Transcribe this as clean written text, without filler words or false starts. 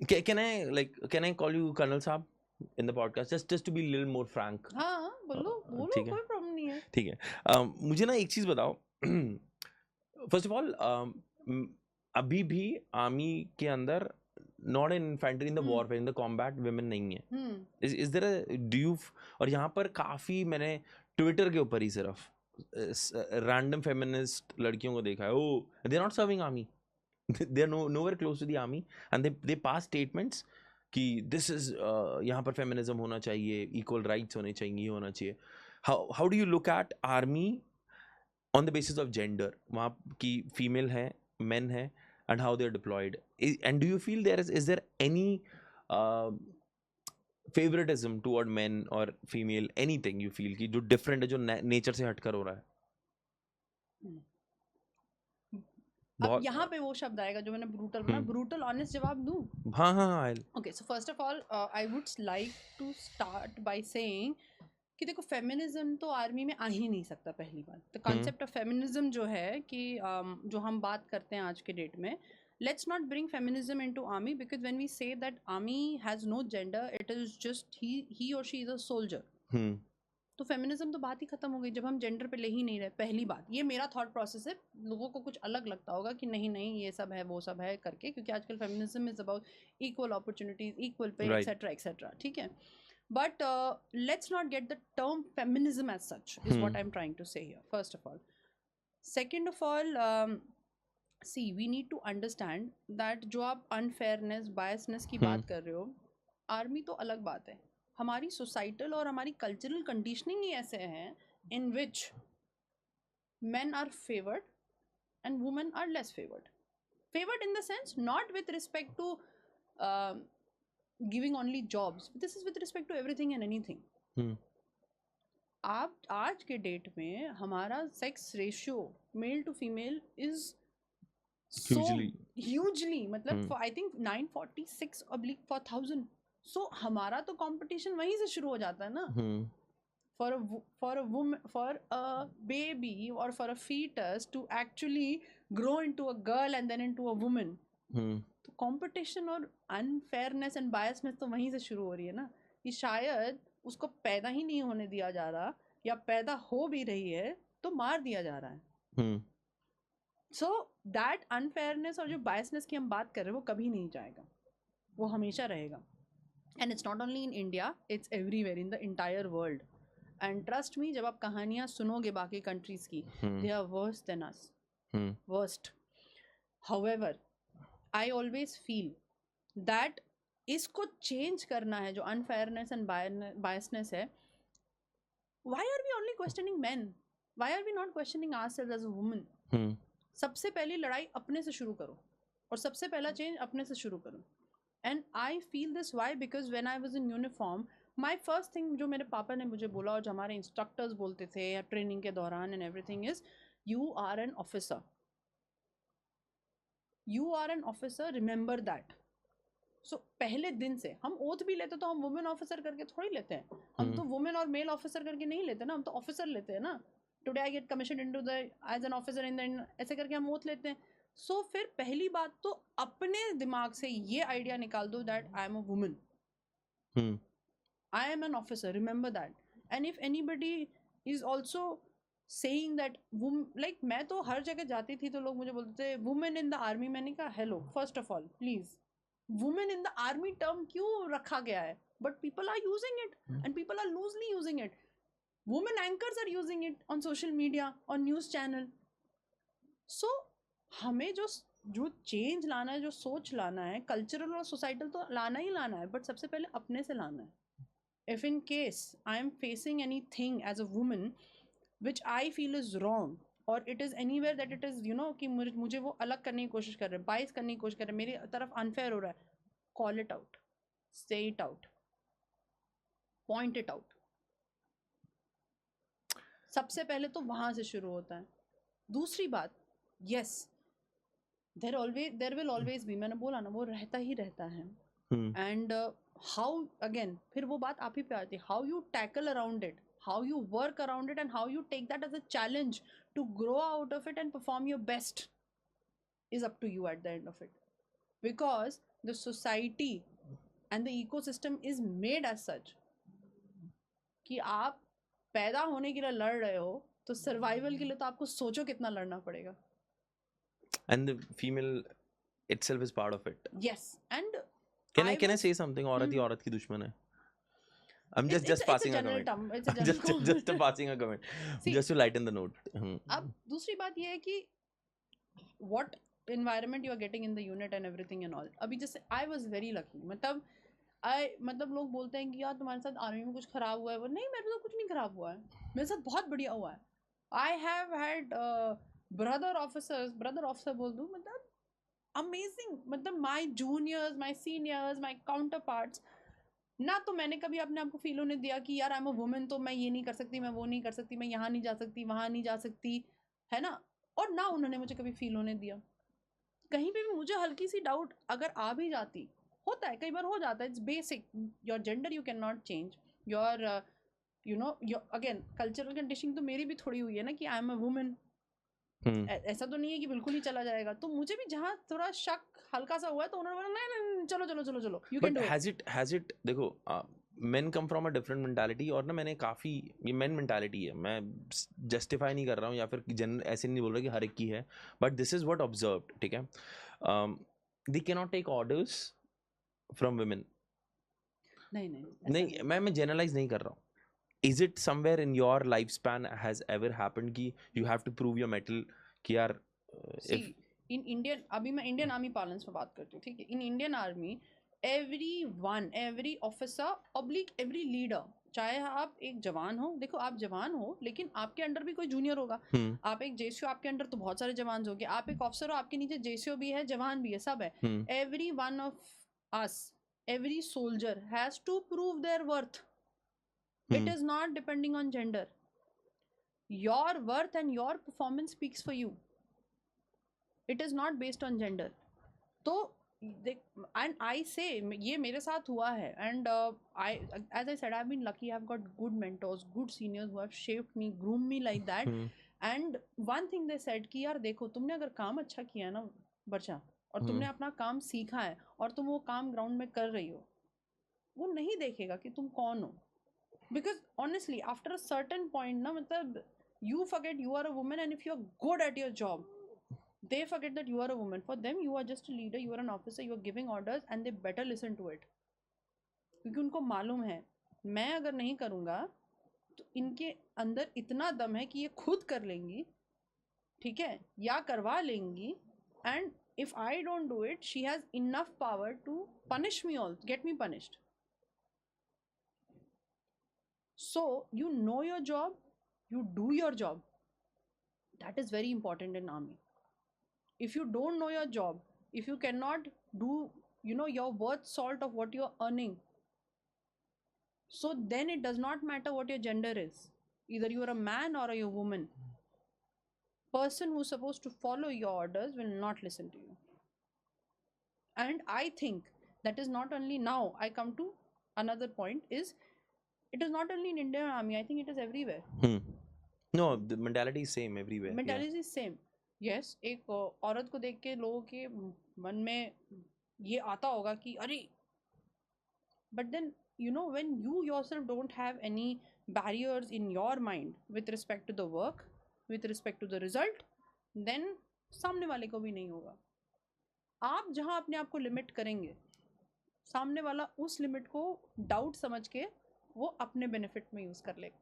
Can I call you Colonel Saab in the podcast just to be a little more frank? हाँ बोलो बोलो, ठीक है कोई प्रॉब्लम नहीं है. ठीक है. मुझे ना एक चीज बताओ. फर्स्ट ऑफ ऑल अभी भी आर्मी के अंदर not in infantry in the war in the combat women नहीं है. इज देयर डू यू और यहाँ पर काफी मैंने ट्विटर के ऊपर ही सिर्फ रैंडम फेमिनिस्ट लड़कियों को देखा है. Oh they are not serving army. they are nowhere close to the army and they pass statements कि this is यहाँ पर फेमिनिज्म होना चाहिए, इक्वल राइट्स होने चाहिए, ये होना चाहिए. how do you look at army on the basis of gender? वहाँ की फीमेल है, men है, and how they are deployed. And do you feel is there any favoritism toward men or female, anything you feel कि जो different है, जो nature से हटकर हो रहा है? अब यहाँ पे वो शब्द आएगा जो मैंने ब्रूटल बोला. ब्रूटल ऑनेस्ट जवाब दूं? हाँ हाँ. Okay, so first of all I would like to start by saying कि देखो फेमिनिज्म तो आर्मी में आ ही नहीं सकता. पहली बात, द कॉन्सेप्ट ऑफ फेमिनिज्म जो है कि जो हम बात करते हैं आज के डेट में, let's not bring feminism into army, because when we say that army has no gender, it is just he or she is a soldier. तो फेमिनिज्म तो बात ही खत्म हो गई जब हम जेंडर पे ले ही नहीं रहे. पहली बात, ये मेरा थॉट प्रोसेस है. लोगों को कुछ अलग लगता होगा कि नहीं नहीं ये सब है वो सब है करके, क्योंकि आजकल feminism is about equal opportunities, equal pay, etcetera etcetera. ठीक है, but let's not get the term feminism as such is what I'm trying to say here, first of all. Second of all, see, we need to understand that जो आप unfairness, biasness की बात कर रहे हो, army तो अलग बात है. हमारी सोसाइटल और हमारी कल्चरल कंडीशनिंग ही ऐसे हैं इन विच men are favored and women are less favored. Favored in the sense not with respect to giving only jobs. This is with respect to everything and anything. आप आज के डेट में हमारा sex ratio male to female is hugely मतलब I think 946/1000. सो हमारा तो competition वहीं से शुरू हो जाता है ना. for a baby or for a fetus to actually grow into a girl and then into a woman, तो कंपटीशन और अनफेयरनेस एंड बायसनेस तो वहीं से शुरू हो रही है ना. कि शायद उसको पैदा ही नहीं होने दिया जा रहा, या पैदा हो भी रही है तो मार दिया जा रहा है. सो दैट अनफेयरनेस और जो बायसनेस की हम बात कर रहे हैं वो कभी नहीं जाएगा, वो हमेशा रहेगा. And it's not only in India, it's everywhere in the entire world. And trust me, जब आप कहानियां सुनोगे बाकी कंट्रीज की, they are worse than us, worst. However I always feel that इसको चेंज करना है, जो अनफेयरनेस एंड बायसनेस है. Why are we only questioning men? Why are we not questioning ourselves as a woman? सबसे पहली लड़ाई अपने से शुरू करो, और सबसे पहला चेंज अपने से शुरू करो. And I feel this way, because when I was in uniform, my first thing जो मेरे पापा ने मुझे बोला और जो हमारे इंस्ट्रक्टर्स बोलते थे या ट्रेनिंग के दौरान and everything is, you are an officer, you are an officer, remember that. So पहले दिन से हम ओथ भी लेते तो हम वुमेन ऑफिसर करके थोड़ी लेते हैं. हम तो वुमेन और मेल ऑफिसर करके नहीं लेते ना, हम तो ऑफिसर लेते हैं ना. Today I get commission into the as an officer in the, ऐसे करके हम ओथ लेते हैं. सो फिर पहली बात तो अपने दिमाग से ये आइडिया निकाल दो that I am a woman, I am an officer, remember that. And if anybody is also saying that like मैं तो हर जगह जाती थी तो लोग मुझे बोलते थे women in the army. मैंने कहा hello, first of all please, women in the army term क्यों रखा गया है? But people are using it and people are loosely using it. Women anchors are using it on social media, on news channel. So हमें जो change लाना है, जो सोच लाना है, कल्चरल और सोसाइटल तो लाना ही लाना है, बट सबसे पहले अपने से लाना है. If in case I am facing anything as a woman which I feel is wrong, or it is anywhere that it is, you know, कि मुझे वो अलग करने की कोशिश कर रहे हैं, बाइस करने की कोशिश कर रहे हैं, मेरी तरफ अनफेयर हो रहा है, call it out, say it out, point it out. सबसे पहले तो वहां से शुरू होता है. दूसरी बात, yes, there will always be, मैंने बोला ना, वो रहता ही रहता है. एंड हाउ, अगेन फिर वो बात आप ही पे आती है, how you tackle around it, how you work around it, and how you take that as a challenge to grow out of it and perform your best, is up to you at the end of it. Because the society and the ecosystem is made as such कि आप पैदा होने के लिए लड़ रहे हो तो सर्वाइवल के लिए तो आपको सोचो कितना लड़ना पड़ेगा. And the female itself is part of it. Yes, and Can I say something? औरत ही औरत की दुश्मन है. I'm just passing a comment. term. It's a general term. just passing a comment. See, just to lighten the note. अब दूसरी बात ये है कि what environment you are getting in the unit and everything and all. अभी जैसे I was very lucky. मतलब लोग बोलते हैं कि यार तुम्हारे साथ आर्मी में कुछ खराब हुआ है, वो नहीं, मेरे साथ कुछ नहीं खराब हुआ है, मेरे साथ बहुत बढ़िया हुआ है. I have had brother officer बोल दूँ, मतलब amazing, मतलब my juniors, my seniors, my counterparts, ना तो मैंने कभी अपने आप को फील होने दिया कि यार आई एम अ वुमेन तो मैं ये नहीं कर सकती, मैं वो नहीं कर सकती, मैं यहाँ नहीं जा सकती, वहाँ नहीं जा सकती, है ना. और ना उन्होंने मुझे कभी फील होने दिया. कहीं पे भी मुझे हल्की सी डाउट अगर आ भी जाती, होता है, कई बार हो जाता है, it's basic, your gender you can not change, your you know your again cultural conditioning तो मेरी भी थोड़ी हुई है ना कि आई एम अ वुमेन. ऐसा तो नहीं है कि बिल्कुल ही चला जाएगा. तो मुझे भी जहाँ थोड़ा शक हल्का सा हुआ है तो उन्होंने बोला नहीं चलो you can do it. Has it देखो men come from a different mentality और ना मैंने काफ़ी ये men mentality है, मैं justify नहीं कर रहा हूँ या फिर ऐसे नहीं बोल रहा कि हर एक की है, but this is what observed, ठीक है. They cannot take orders from women. नहीं मैं generalize नहीं कर रहा हूँ. Is it somewhere in your lifespan has ever happened कि you have to prove your mettle कि यार in Indian, अभी मैं इंडियन आर्मी पार्लेंस में बात करती हूँ, ठीक है. In Indian army every officer oblique every leader, चाहे आप एक जवान हो, देखो आप जवान हो लेकिन आपके अंडर भी कोई जूनियर होगा. आप एक जेसीओ, आपके अंडर तो बहुत सारे जवान होंगे. आप एक ऑफिसर हो, आपके नीचे जेसीओ भी है, जवान भी है, सब है. every one of us, every soldier has to prove their worth. It is not depending on gender. Your worth and your performance speaks for you. It is not based on gender. तो and I say ये मेरे साथ हुआ है, and as I said, I've been lucky. I've got good mentors, good seniors who have shaped me, groomed me like that. And one thing they said कि यार देखो, तुमने अगर काम अच्छा किया है ना बच्चा, और तुमने अपना काम सीखा है और तुम वो काम ग्राउंड में कर रही हो, वो नहीं देखेगा कि तुम कौन हो. Because honestly, after a certain point ना, मतलब you forget you are a woman, and if you are good at your job, they forget that you are a woman. For them, you are just a leader, you are an officer, you are giving orders, and they better listen to it. क्योंकि उनको मालूम है मैं अगर नहीं करूँगा तो इनके अंदर इतना दम है कि ये खुद कर लेंगी, ठीक है, या करवा लेंगी. And if I don't do it, she has enough power to punish me also, get me punished. So you know your job, you do your job. That is very important in army. If you don't know your job, if you cannot do, your worth salt of what you're earning, so then it does not matter what your gender is. Either you're a man or you're a woman. Person who's supposed to follow your orders will not listen to you. And I think that is not only, now I come to another point, is it is not only in Indian army, I think it is everywhere. No, the mentality is same everywhere. Mentality is same. Yes, एक औरत को देख के लोगों के मन में ये आता होगा कि अरे, but then when you yourself don't have any barriers in your mind with respect to the work, with respect to the result, then सामने वाले को भी नहीं होगा. आप जहाँ अपने आप को लिमिट करेंगे, सामने वाला उस लिमिट को डाउट समझ के वो अपने बेनिफिट में यूज कर लेगा.